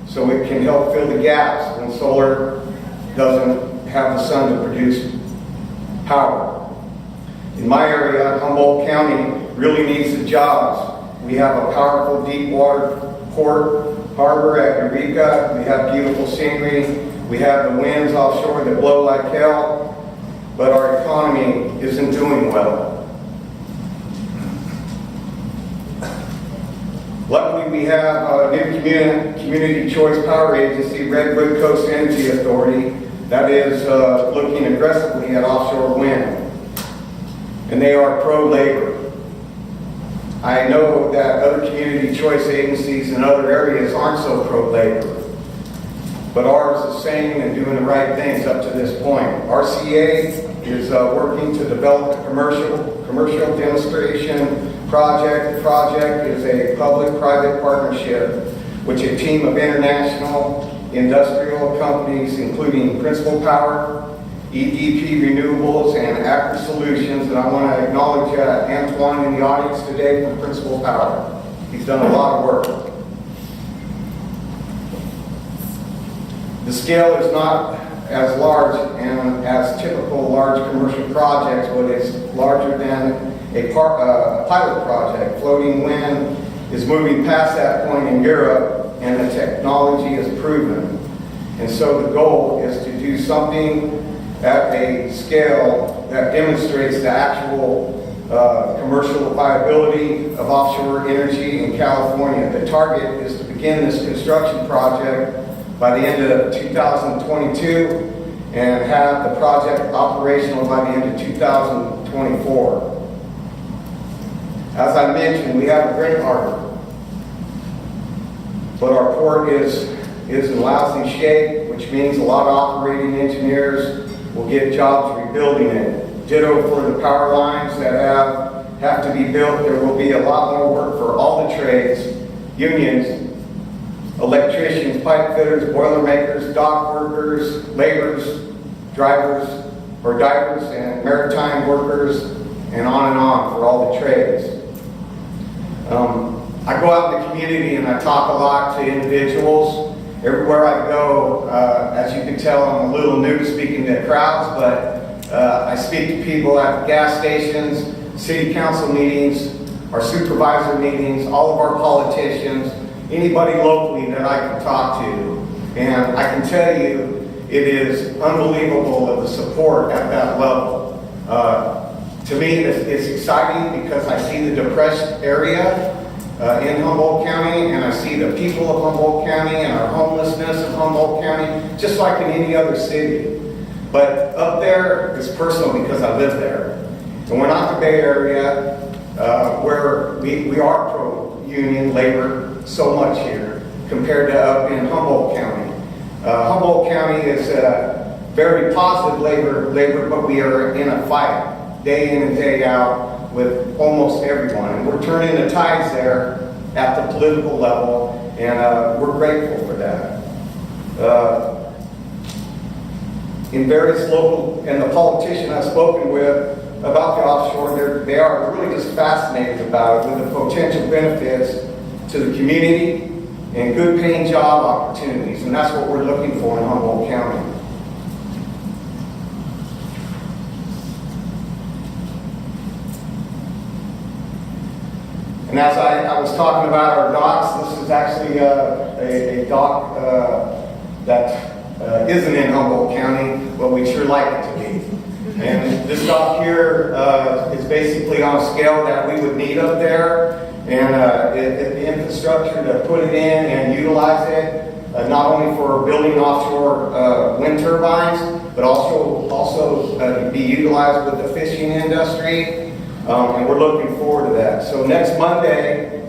So it can help fill the gaps when solar doesn't have the sun to produce power. In my area, Humboldt County really needs the jobs. We have a powerful deep water port harbor at Eureka. We have beautiful scenery. We have the winds offshore that blow like hell, but our economy isn't doing well. Luckily, we have a new community choice power agency, Redwood Coast Energy Authority, that is looking aggressively at offshore wind. And they are pro-labor. I know that other community choice agencies in other areas aren't so pro-labor, but ours is saying and doing the right things up to this point. RCA is working to develop a commercial demonstration project. The project is a public-private partnership which a team of international industrial companies, including Principal Power, EDP Renewables, and Acker Solutions, and I want to acknowledge Antoine in the audience today from Principal Power. He's done a lot of work. The scale is not as large and as typical large commercial projects, but it's larger than a pilot project. Floating wind is moving past that point in Europe, and the technology is proven. And so the goal is to do something at a scale that demonstrates the actual commercial viability of offshore energy in California. The target is to begin this construction project by the end of 2022 and have the project operational by the end of 2024. As I mentioned, we have a great harbor, but our port is in lousy shape, which means a lot of operating engineers will get jobs rebuilding it. Ditto for the power lines that have to be built. There will be a lot more work for all the trades, unions, electricians, pipe fitters, boiler makers, dock workers, laborers, drivers, or divers, and maritime workers, and on for all the trades. I go out in the community and I talk a lot to individuals. Everywhere I go, as you can tell, I'm a little new speaking to crowds, but I speak to people at gas stations, city council meetings, our supervisor meetings, all of our politicians, anybody locally that I can talk to. And I can tell you, it is unbelievable of the support at that level. To me, it's exciting because I see the depressed area in Humboldt County, and I see the people of Humboldt County and our homelessness of Humboldt County, just like in any other city. But up there, it's personal because I live there. And we're not the Bay Area, where we are pro-union labor so much here compared to up in Humboldt County. Humboldt County is very positive labor, but we are in a fight day in and day out with almost everyone. And we're turning the tides there at the political level, and we're grateful for that. In various local, and the politician I've spoken with about the offshore, they are really just fascinated about it with the potential benefits to the community and good paying job opportunities, and that's what we're looking for in Humboldt County. And as I was talking about our docks, this is actually a dock that isn't in Humboldt County, but we'd sure like it to be. And this dock here is basically on a scale that we would need up there, and the infrastructure to put it in and utilize it, not only for building offshore wind turbines, but also to be utilized with the fishing industry. And we're looking forward to that. So next Monday,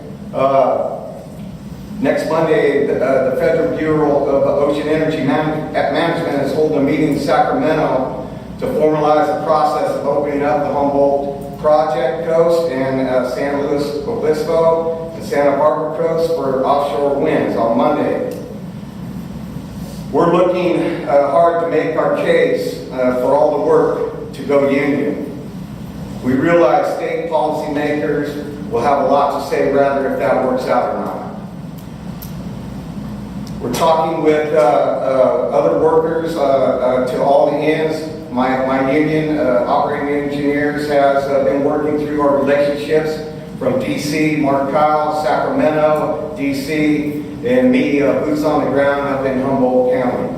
the Federal Bureau of Ocean Energy Management is holding a meeting in Sacramento to formalize the process of opening up the Humboldt Project Coast and San Luis Obispo and Santa Barbara Coast for offshore winds on Monday. We're looking hard to make our case for all the work to go union. We realize state policymakers will have a lot to say rather if that works out or not. We're talking with other workers to all the ends. My union, operating engineers, has been working through our relationships from DC, Mark Kyle, Sacramento, DC, and me, boots on the ground up in Humboldt County.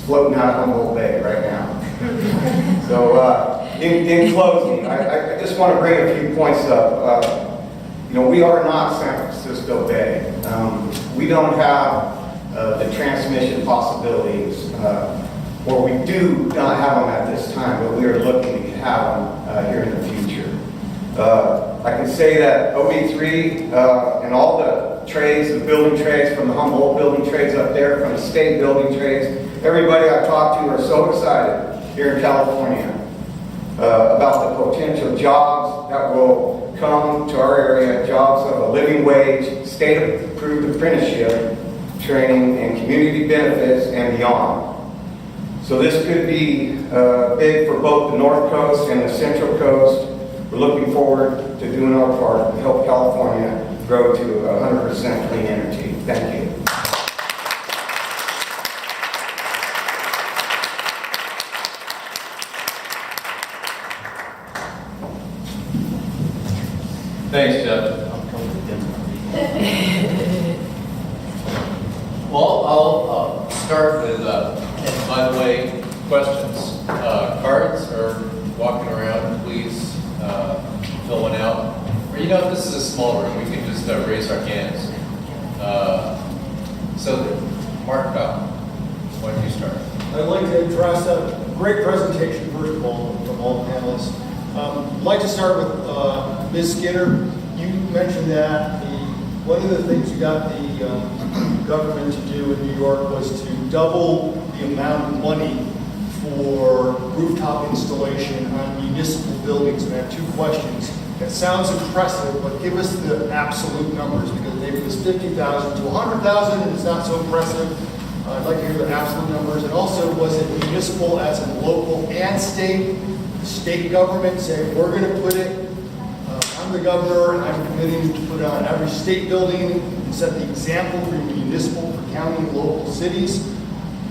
Floating out of Humboldt Bay right now. So In closing, I just want to bring a few points up. We are not San Francisco Bay. We don't have the transmission possibilities, or we do not have them at this time, but we are looking to have them here in the future. I can say that OE3 and all the trades, the building trades, from the Humboldt building trades up there, from the state building trades, everybody I've talked to are so excited here in California about the potential jobs that will come to our area, jobs of a living wage, state-approved apprenticeship, training, and community benefits, and beyond. So this could be big for both the North Coast and the Central Coast. We're looking forward to doing our part to help California grow to 100% clean energy. Thank you. Thanks, Jeff. Well, I'll start with, by the way, questions. Cards are walking around. Please fill one out. Or, if this is a small room, we can just raise our hands. So, Mark, why don't you start? I'd like to address a great presentation, first of all, from all the panelists. I'd like to start with Ms. Skinner. You mentioned that one of the things you got the government to do in New York was to double the amount of money for rooftop installation on municipal buildings. And I have two questions. That sounds impressive, but give us the absolute numbers, because maybe it was 50,000 to 100,000 and it's not so impressive. I'd like to hear the absolute numbers. And also, was it municipal as in local and state? The state government saying, we're going to put it, I'm the governor, and I'm committing to put it on every state building and set the example for municipal, for county, and local cities.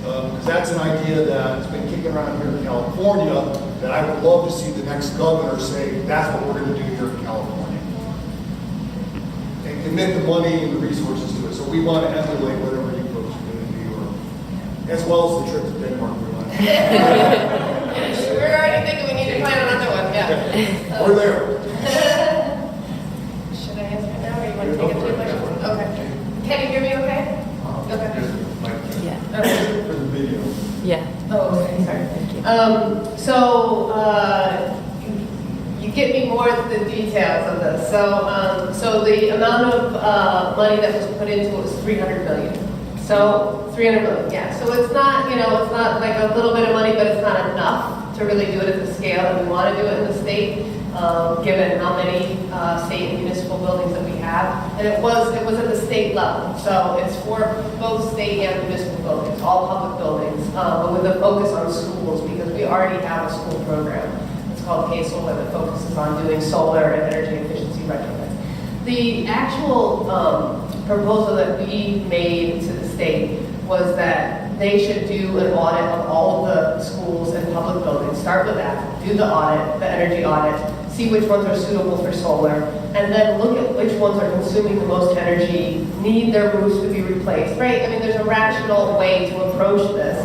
Because that's an idea that's been kicking around here in California that I would love to see the next governor say, that's what we're going to do here in California. And commit the money and the resources to it. So we want to emulate whatever you folks are doing in New York. As well as the trip to Denmark we want. We're already thinking we need to plan another one, yeah. We're there. Should I answer it now, or you want to take it to the question? Okay. Can you hear me okay? Okay. Yeah. Okay. For the video. Yeah. Oh, okay, sorry. Thank you. You get me more of the details of this. So the amount of money that was put into it was 300 million. So 300 million, yeah. So it's not, it's not like a little bit of money, but it's not enough to really do it at the scale that we want to do it in the state, given how many state and municipal buildings that we have. And it was at the state level. So it's for both state and municipal buildings, all public buildings, but with a focus on schools, because we already have a school program. It's called K-Solar that focuses on doing solar and energy efficiency retrofits. The actual proposal that we made to the state was that they should do an audit of all of the schools and public buildings. Start with that, do the audit, the energy audit, see which ones are suitable for solar, and then look at which ones are consuming the most energy, need their roofs to be replaced, right? I mean, there's a rational way to approach this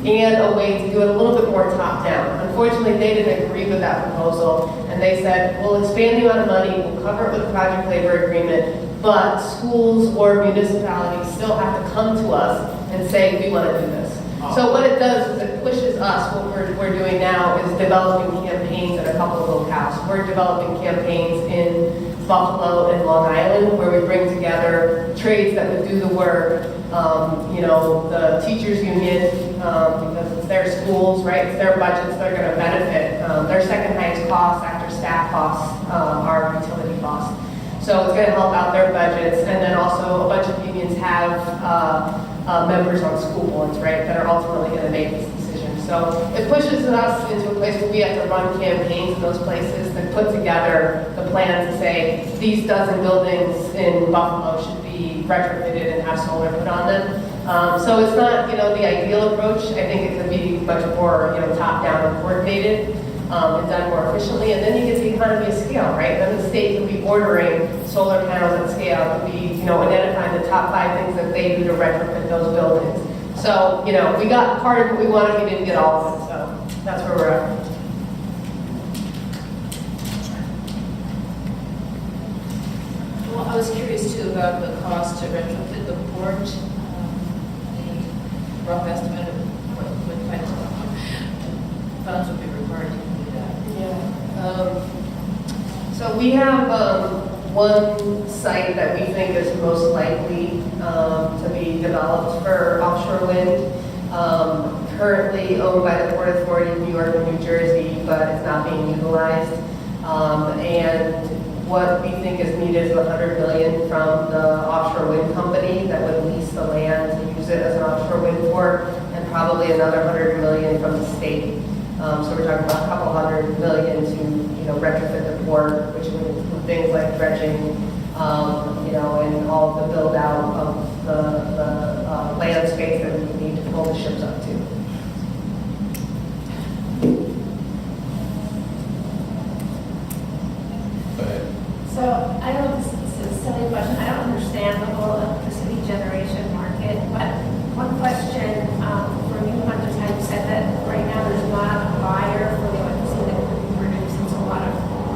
and a way to do it a little bit more top-down. Unfortunately, they didn't agree with that proposal, and they said, we'll expand the amount of money, we'll cover it with a project labor agreement, but schools or municipalities still have to come to us and say, we want to do this. So what it does is it pushes us, what we're doing now is developing campaigns at a couple of locales. We're developing campaigns in Buffalo and Long Island, where we bring together trades that would do the work, the teachers union, because it's their schools, right? It's their budgets, they're going to benefit. Their second highest cost after staff costs are utility costs. So it's going to help out their budgets, and then also a bunch of unions have members on school boards, right, that are ultimately going to make this decision. So it pushes us into a place where we have to run campaigns in those places that put together the plan to say these dozen buildings in Buffalo should be retrofitted and have solar put on them. So it's not, the ideal approach. I think it could be much more, top-down and coordinated. And done more efficiently, and then you get the economy of scale, right? Then the state can be ordering solar panels at scale, can be, identifying the top 5 things that they do to retrofit those buildings. So, we got part of what we wanted, we didn't get all of it, so that's where we're at. I was curious too about the cost to retrofit the port. Any rough estimate of what kind of funds would be required to do that? Yeah. So we have one site that we think is most likely to be developed for offshore wind. Currently owned by the Port Authority of New York and New Jersey, but it's not being utilized. And what we think is needed is $100 million from the offshore wind company that would lease the land to use it as an offshore wind port, and probably another $100 million from the state. So we're talking about a couple $100 million to, retrofit the port, which would include things like dredging, and all the build out of the land space that we would need to pull the ships up to. Go ahead. So I don't know if this is a silly question. I don't understand the whole electricity generation market, but one question from you, Hunter, time you said that right now there's not a buyer for the electricity that could be produced, and so a lot of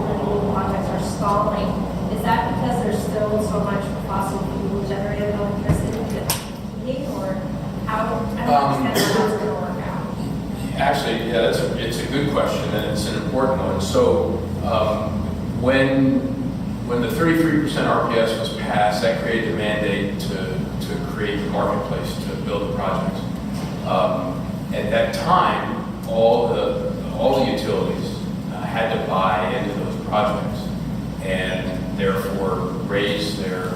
renewable projects are stalling. Is that because there's still so much fossil fuel generated electricity that's heating, or how? I don't understand how that's going to work out. Actually, yeah, it's a good question, and it's an important one. So when the 33% RPS was passed, that created a mandate to create the marketplace to build the projects. At that time, all the utilities had to buy into those projects, and therefore raise their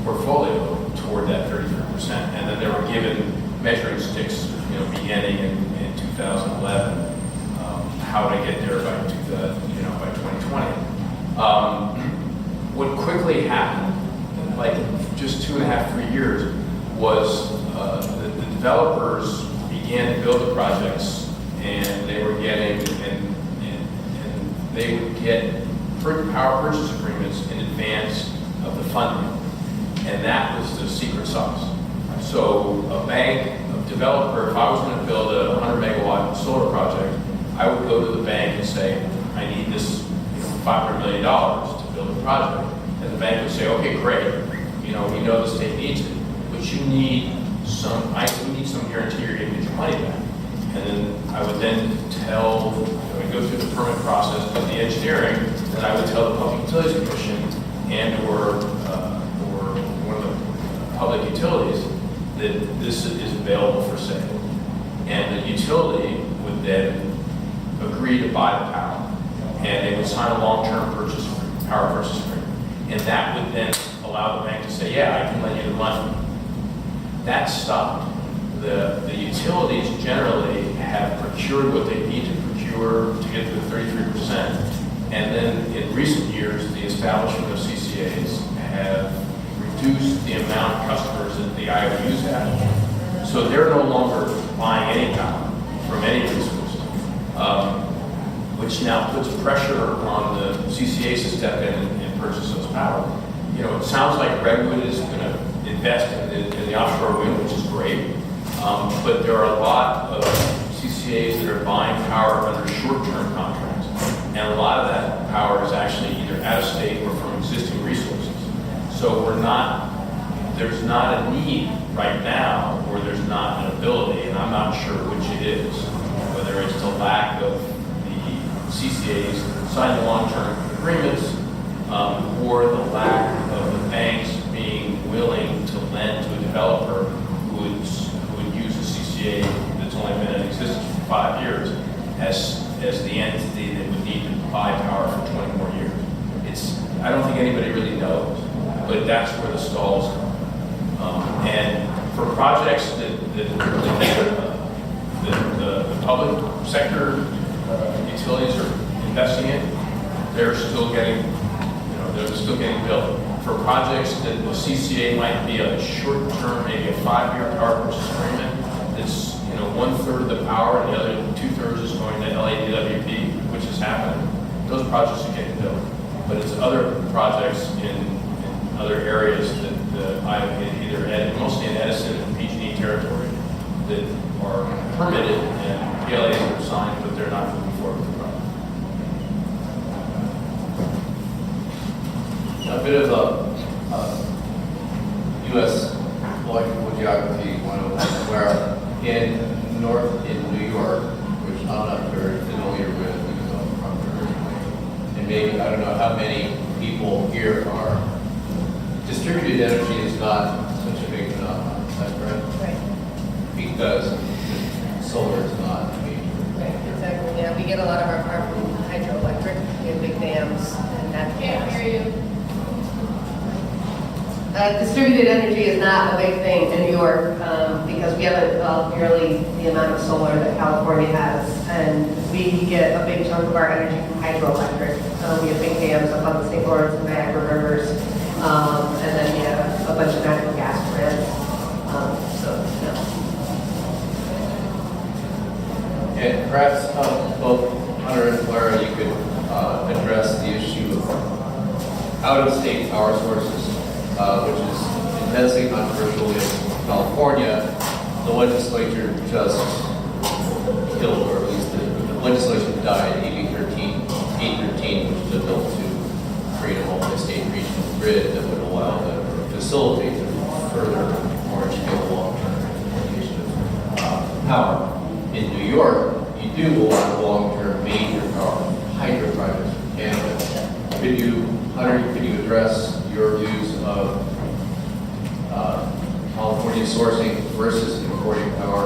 portfolio toward that 33%. And then they were given measuring sticks, beginning in 2011, how to get there by 2020. What quickly happened, like just 2.5, 3 years, was the developers began to build the projects, and they were getting, and they would get power purchase agreements in advance of the funding, and that was the secret sauce. So a bank, a developer, if I was going to build a 100 megawatt solar project, I would go to the bank and say, I need this $500 million to build a project. And the bank would say, okay, great, we know the state needs it, but you need some guarantee you're going to get your money back. And then I would then tell, I'd go through the permit process, do the engineering, and I would tell the Public Utilities Commission or one of the public utilities that this is available for sale. And the utility would then agree to buy the power, and they would sign a long-term power purchase agreement. And that would then allow the bank to say, yeah, I can lend you the money. That stopped. The utilities generally have procured what they need to procure to get to the 33%. And then in recent years, the establishment of CCAs have reduced the amount of customers that the IOUs have. So they're no longer buying any power from any resource, which now puts pressure on the CCAs to step in and purchase those power. It sounds like Redwood is going to invest in the offshore wind, which is great, but there are a lot of CCAs that are buying power under short-term contracts, and a lot of that power is actually either out of state or from existing resources. So there's not a need right now, or there's not an ability, and I'm not sure which it is, whether it's the lack of the CCAs signing long-term agreements, or the lack of the banks being willing to lend to a developer who would use a CCA that's only been in existence for 5 years as the entity that would need to buy power for 20 more years. I don't think anybody really knows, but that's where the stalls come. And for projects that the public sector utilities are investing in, they're still getting built. For projects that the CCA might be a short-term, maybe a 5-year power purchase agreement, that's 1/3 of the power and the other 2/3 is going to LADWP, which is happening. Those projects are getting built. But it's other projects in other areas that mostly in Edison and PG&E territory, that are permitted and PLAs are signed, but they're not moving forward with the project. A bit of a Geography 101, where in New York, which I'm not very familiar with because I'm from Berkeley, and maybe I don't know how many people here are, distributed energy is not such a big phenomenon, is that correct? Right. Because solar is not a major. Right, exactly, yeah, we get a lot of our power from hydroelectric, we have big dams and natural gas. Can't hear you. Distributed energy is not a big thing in New York because we haven't developed nearly the amount of solar that California has. And we get a big chunk of our energy from hydroelectric. We have big dams up on the St. Lawrence and Niagara rivers. And then we have a bunch of natural gas grids. And perhaps both Hunter and Lara, you could address the issue of out-of-state power sources, which is immensely controversial in California. The legislature just killed, or at least the legislation died, AB 813, which is a bill to create a multi-state regional grid that would allow the facilitate the further large-scale long-term implementation of power. In New York, you do a lot of long-term major power hydro projects in Canada. Could you, Hunter, could you address your views of California sourcing versus importing power,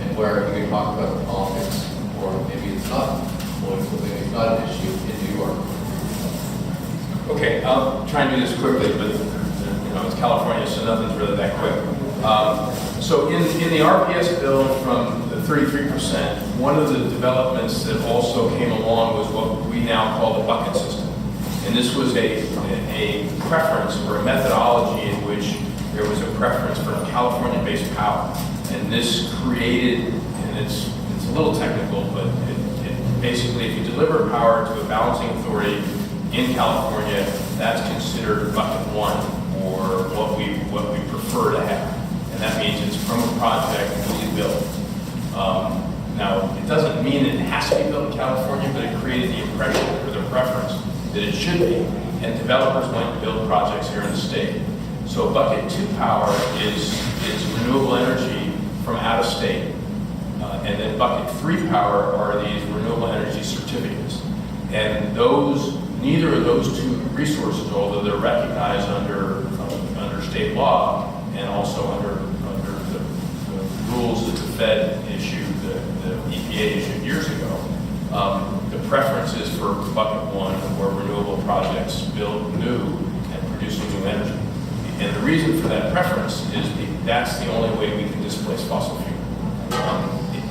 and where you could talk about the politics, or maybe it's not political, maybe it's not an issue in New York? Okay, I'll try and do this quickly, but it's California, so nothing's really that quick. So in the RPS bill from the 33%, one of the developments that also came along was what we now call the bucket system. And this was a preference or a methodology in which there was a preference for California-based power. And this created, and it's a little technical, but it basically, if you deliver power to a balancing authority in California, that's considered bucket one, or what we prefer to have. And that means it's from a project newly built. Now, it doesn't mean it has to be built in California, but it created the impression or the preference that it should be. And developers went to build projects here in the state. So bucket two power is renewable energy from out of state. And then bucket three power are these renewable energy certificates. And neither of those two resources, although they're recognized under state law and also under the rules that the Fed issued, the EPA issued years ago, the preference is for bucket one, where renewable projects build new and producing new energy. And the reason for that preference is that's the only way we can displace fossil fuel.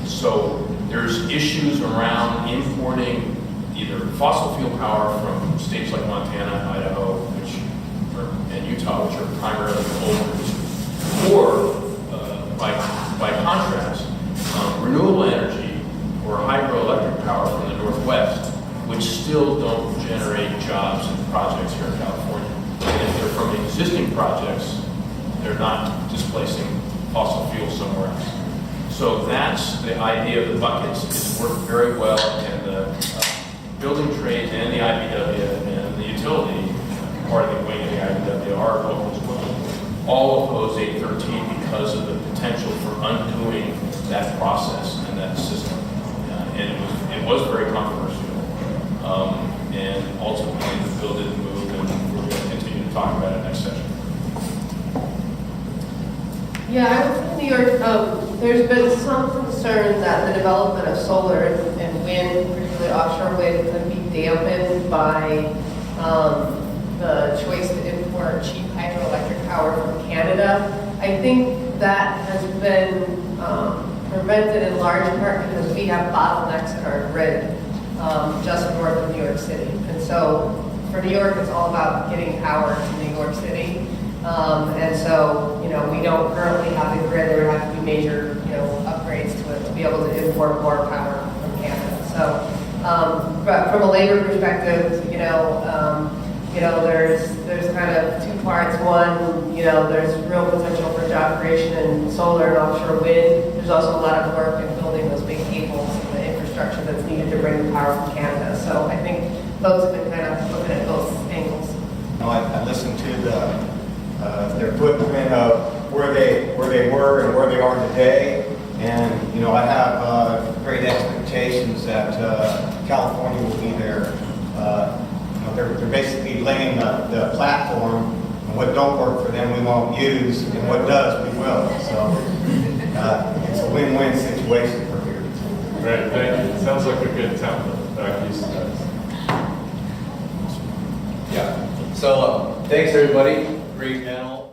So there's issues around importing either fossil fuel power from states like Montana, Idaho, and Utah, which are primarily coal producers, or by contrast, renewable energy or hydroelectric power from the Northwest, which still don't generate jobs and projects here in California. And if they're from existing projects, they're not displacing fossil fuel somewhere else. So that's the idea of the buckets. It's worked very well, and the building trades and the IBW and the utility part of the wing of the IBW are all oppose 813 because of the potential for undoing that process and that system. And it was very controversial. And ultimately the bill didn't move, and we're going to continue to talk about it next session. Yeah, I was in New York. There's been some concern that the development of solar and wind, particularly offshore wind, could be dampened by the choice to import cheap hydroelectric power from Canada. I think that has been prevented in large part because we have bottlenecks in our grid just north of New York City. And so for New York, it's all about getting power to New York City. And so, we don't currently have the grid. There would have to be major, upgrades to it to be able to import more power from Canada. So, but from a labor perspective, there's kind of two parts. One, there's real potential for job creation in solar and offshore wind. There's also a lot of work in building those big cables and the infrastructure that's needed to bring the power from Canada. So I think folks have been kind of looking at both angles. I listened to their footprint of where they were and where they are today. And, you know, I have great expectations that California will be there. You know, they're basically laying the platform, and what don't work for them we won't use, and what does we will. So it's a win-win situation for here. Great, thank you. Sounds like a good template back east guys. Yeah. So thanks everybody. Great panel.